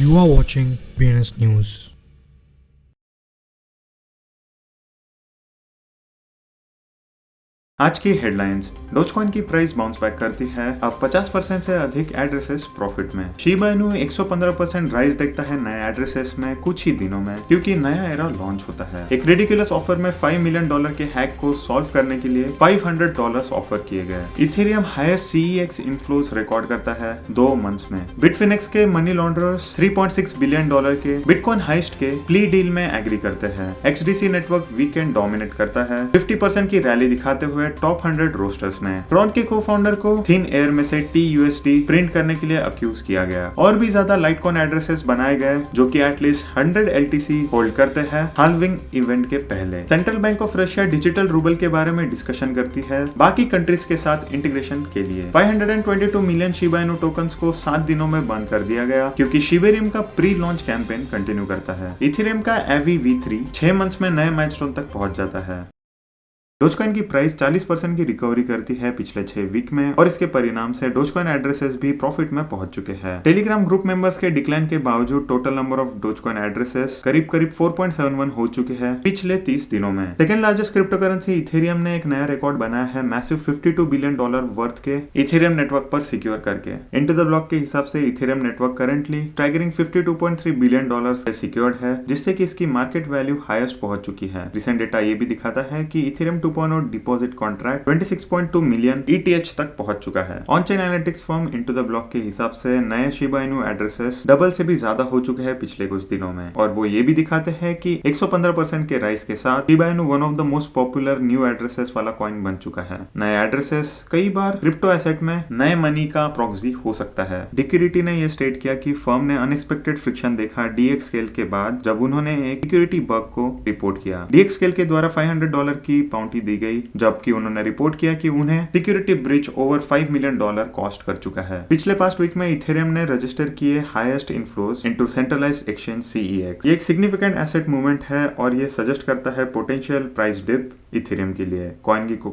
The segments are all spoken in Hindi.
You are watching BNS News. आज की हेडलाइंस। डोजकॉइन की प्राइस बाउंस बैक करती है, अब 50% से अधिक एड्रेसेस प्रॉफिट में। शिबा इनू 115% राइज देखता है नए एड्रेसेस में कुछ ही दिनों में, क्योंकि नया एरा लॉन्च होता है। एक रिडिकुलस ऑफर में $5 मिलियन के हैक को सॉल्व करने के लिए $500 ऑफर किए गए। Ethereum highest CEX inflows record करता है 2 मंथ्स में। बिटफिनेक्स के मनी लॉन्ड्रर्स $3.6 बिलियन के बिटकॉइन हाइस्ट के प्ली डील में एग्री करते हैं। XDC नेटवर्क वीकेंड डोमिनेट करता है 50% की रैली दिखाते हुए टॉप 100 रोस्टर्स में। ट्रॉन के को-फाउंडर को थिन एयर में से TUSD प्रिंट करने के लिए अक्यूज किया गया। और भी ज्यादा लाइटकॉइन एड्रेसेस बनाए गए जो कि एटलीस्ट 100 LTC होल्ड करते हैं हाल्विंग इवेंट के पहले। Central bank of Russia digital rouble के बारे में डिस्कशन करती है बाकी कंट्रीज के साथ इंटीग्रेशन के लिए। 522 मिलियन शिबा इनू टोकन्स को 7 दिनों में बंद कर दिया गया, क्योंकि शिबेरियम का प्री लॉन्च कैंपेन कंटिन्यू करता है। इथेरियम का AVV3 6 मंथ्स में नए माइलस्टोन तक पहुंच जाता है। डोजकॉइन की प्राइस 40% की रिकवरी करती है पिछले 6 वीक में, और इसके परिणाम से डोजकॉइन एड्रेसेस भी प्रॉफिट में पहुंच चुके हैं। टेलीग्राम ग्रुप मेंबर्स के डिक्लाइन के बावजूद total number of Dogecoin addresses करीब 4.71 हो चुके हैं पिछले 30 दिनों में। Second largest crypto currency Ethereum ने एक नया रिकॉर्ड बनाया है मैसिव $52 बिलियन वर्थ के इथेरियम नेटवर्क पर सिक्योर करके। इनटू द ब्लॉक के हिसाब से Ethereum network currently staggering $52.3 billion से सिक्योर्ड है, जिससे कि इसकी मार्केट वैल्यू हाईएस्ट पहुंच चुकी है। रिसेंट डेटा ये भी दिखाता है कि Ethereum 2.0 deposit contract 26.2 million ETH तक पहुंच चुका है। On chain analytics firm into the block के हिसाब से नए शिबा इनू एड्रेसेस डबल से भी ज्यादा हो चुके हैं पिछले कुछ दिनों में, और वो ये भी दिखाते हैं कि 115% के राइज के साथ Shiba Inu one of the most popular new addresses वाला कॉइन बन चुका है। नए एड्रेसेस कई बार क्रिप्टो एसेट में नए मनी का प्रॉक्सी हो सकता है। डिक्यूरिटी ने यह स्टेट किया कि फर्म ने अनएक्सपेक्टेड फ्रिक्शन देखा DX स्केल के बाद, जब उन्होंने एक सिक्योरिटी बग को रिपोर्ट किया। DX स्केल के द्वारा $500 की बाउंटी दी गई, जबकि उन्होंने रिपोर्ट किया कि उन्हें security breach over $5 million cost कर चुका है। पिछले पास्ट वीक में इथेरियम ने रजिस्टर किए highest inflows into centralised exchange CEX। ये एक सिग्निफिकेंट एसेट मूवमेंट है, और ये सजेस्ट करता है पोटेंशियल प्राइस डिप इथेरियम के लिए। CoinGecko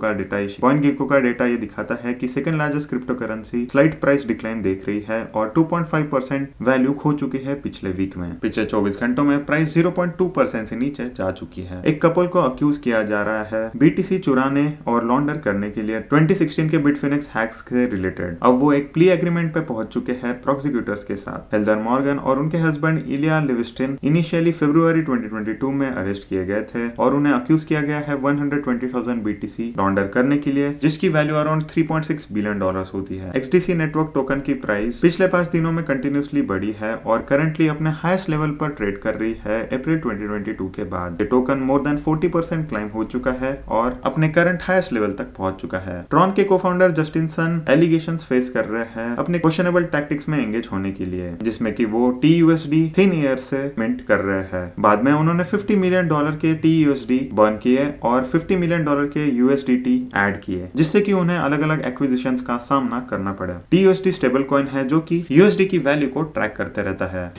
का डेटा ये दिखाता है कि second largest crypto currency slight price decline देख रही है और 2.5% वैल्यू खो चुकी है पिछले वीक में। पिछले 24 घंटों में प्राइस 0.2% से नीचे जा चुकी है। एक कपल को अक्यूज किया जा रहा है BTC चुराने और लॉन्डर करने के लिए 2016 के बिटफिनेक्स हैक्स से रिलेटेड। अब वो एक प्ली एग्रीमेंट पे पहुंच चुके हैं प्रोसिक्यूटर्स के साथ। हेल्दर मॉर्गन और उनके हस्बैंड इलिया लिविस्टिन इनिशियली फरवरी 2022 में अरेस्ट किए गए थे, और उन्हें अक्यूज किया गया है 120,000 BTC लॉन्डर करने के लिए, जिसकी वैल्यू अराउंड $3.6 बिलियन होती है। XDC नेटवर्क टोकन की प्राइस पिछले 5 दिनों में कंटिन्यूसली बढ़ी है और करंटली अपने हाईएस्ट लेवल पर ट्रेड कर रही है अप्रैल 2022 के बाद। ये टोकन मोर देन 40% क्लाइम हो चुका है और अपने करंट हाईएस्ट लेवल तक पहुंच चुका है। ट्रॉन के co founder Justin Sun allegations face कर रहे हैं अपने क्वेश्चनेबल टैक्टिक्स में एंगेज होने के लिए, जिसमें कि वो TUSD थिन एयर से मिंट कर रहे हैं। बाद में उन्होंने $50 मिलियन के TUSD बर्न किए और $50 मिलियन के USDT ऐड किए, जिससे कि उन्हें अलग अलग एक्विजिशंस का सामना करना पड़ा। TUSD स्टेबल कॉइन है जो कि USD की वैल्यू को ट्रैक करते रहता है।